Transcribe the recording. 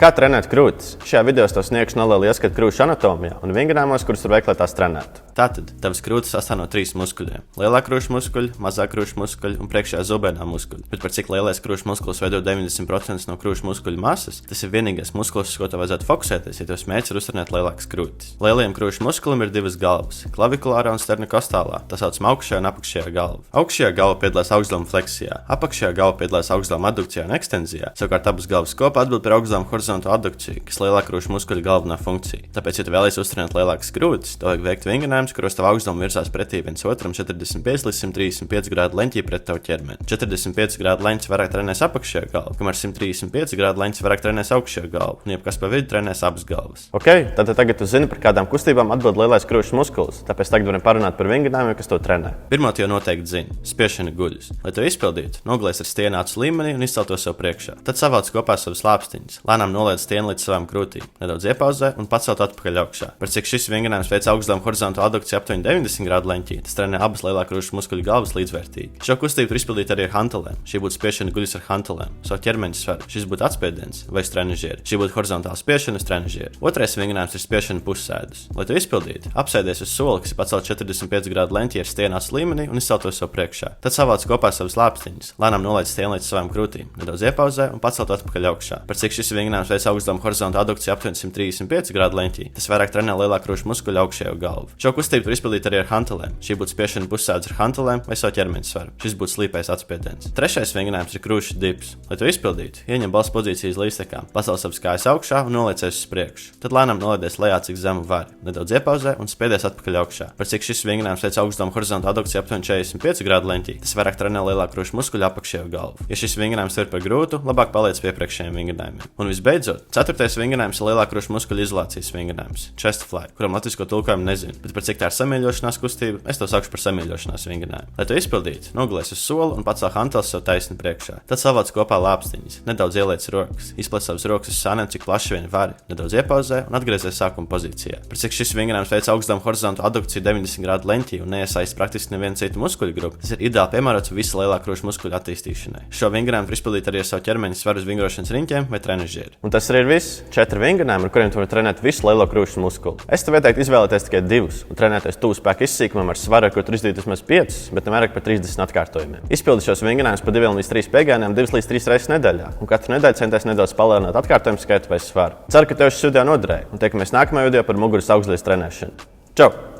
Kā trenēt krūtis? Šajā video es tev sniegšu nelielu ieskatu krūšu anatomijā un vingrinājumos, kurus var veikt, lai tās trenētu. Tātad, tavas krūtis sastāv no 3 muskuļiem - lielā krūšu muskuļa, mazā krūšu muskuļa un priekšējā zobēnā muskuļa. Bet par cik lielais krūšu muskulis veido 90% no krūšu muskuļu masas, tas ir vienīgais muskulis, uz ko tev vajadzētu fokusēties, ja tavs mērķis ir uztrenēt lielākas krūtis. Lielajam krūšu muskulim ir divas galvas - klavikulārā un sternokostālā. Tā saucamā augšējā un apakšējā galva. Augšējā galva piedalās augšgalvu fleksijā, apakšējā galva piedalās augšgalvu addukcijā un ekstenzijā. Savukārt abas galvas kopā atbild par augšgalvu horizontālu addukciju, kas lielā krūšu muskuļa galvenā funkcija. Tāpēc, ja tu vēlies uztrenēt lielākas krūtis, tev vajag veikt vingrinājumus, kuros tavu augšgalvu virzās pretī viens otram 45 līdz 135 grādu leņķī pret tavu ķermeni. 45 grādu leņķis vairāk trenēs apakšējā galvu, kamēr 135 grādu leņķis vairāk trenēs augšējā galvu, un jebkas pa vidu trenēs abas galvas. Ok, tad tagad tu zini, par kādām kustībām atbild lielais krūšu muskulis, tāpēc tagad varam parunāt par vingrinājumiem, kas to trenē. Pirmā jau noteikti zini - spiešana guļus. Lai to izpildītu, nogulēs ar stieni acu līmenī un izcel to sev priekšā. Tad savāc kopā savas lāpstiņas, lēnām noliec stieni līdz savām krūtīm, nedaudz iepauzē un pacelt atpakaļ augšā. Par cik šis vingrinājums veic augšgalvu horizontālu addukciju aptuveni 90 grādu leņķī, tas trenē abas lielā krūšu muskuļu galvas līdzvērtīgi. Šo kustību var izpildīt arī ar hantelēm. Šī būtu spiešana guļus ar hantelēm, savu ķermeņa svaru. Šis būtu atspiediens vai strenažieri. Šī būtu horizontāla spiešana uz strenažieri. Otrais vingrinājums ir spiešana pussēdus. Lai to izpildītu, apsēdies uz soli, kas ir pacelts 45 grādu leņķī ar stieni acu līmenī un izcel to sev priekšā. Tad savāc kopā savas lāpstiņas, lēnām nolaid stieni līdz savām krūtīm, nedaudz iepauzē un pacelt atpakaļ augšā. Par cik šis vingrinājums veic augšgalvu horizontālu addukciju aptuveni 135 grādu leņķī, tas vairāk trenē lielā krūšu muskuļa augšējo galvu. Šo kustību var izpildīt arī ar hantelēm. Šī būtu spiešana pussēdus ar hantelēm vai savu ķermeņa svaru. Šis būtu slīpējs atspiediens. Trešais vingrinājums ir krūšu dips. Lai to izpildītu, ieņem balss pozīcijas līdztekām, pacel savas kājas augšā un noliecies uz priekšu. Tad lēnām nolaidies lejā, cik zemu vari, nedaudz iepauzē un spiedies atpakaļ augšā. Par cik šis vingrinājums veic augšgalvu horizontālu addukciju aptuveni 45 grādu leņķī, tas vairāk trenē lielā krūšu muskuļa apakšējo galvu. Ja šis vingrinājums ir par grūtu, labāk paliec pie iepriekšējiem vingrinājumiem. Un visbeidzot, ceturtais vingrinājums ir lielā krūšu muskuļa izolācijas vingrinājums, chest fly, kuram latvisko tulkojumu nezinu, bet par cik tā ir samīļošanās kustība, es to saukšu par samīļošanās vingrinājumu. Lai to izpildītu, nogulēs uz soli un pacel hanteles sev taisni priekšā. Tad savāc kopā lāpstiņas, nedaudz ieliec rokas, izplec savas rokas uz sanēm, cik plaši vien vari, nedaudz iepauzē un atgriezies sākuma pozīcijā. Par cik šis vingrinājums veic augšgalvu horizontālu addukciju 90 grādu leņķī un neiesaist praktiski nevienu citu muskuļu grupu, tas ir ideāli piemērots visa lielā krūšu muskuļu attīstīšanai. Šo vingrinājumu var izpildīt arī ar savu ķermeņa svaru uz vingrošanas riņķiem vai trenažieri. Un tas arī ir viss. 4 vingrinājumi, ar kuriem tu vari trenēt visu lielo krūšu muskuli. Es tev ieteiktu izvēlēties tikai 2 un trenēties tuvu spēku izsīkumam ar svaru, kur tur izdarīt vismaz 5, bet ne vairāk par 30 atkārtojumiem. Izpildi šos vingrinājumus pa 2 līdz 3 piegājieniem 2 līdz 3 reizes nedēļā, un katru nedēļu centies nedaudz palielināt atkārtojumu skaitu vai svaru. Ceru, ka tev šis video noderēja, un tiekamies nākamajā video par muguras augšdaļas trenēšanu. Čau!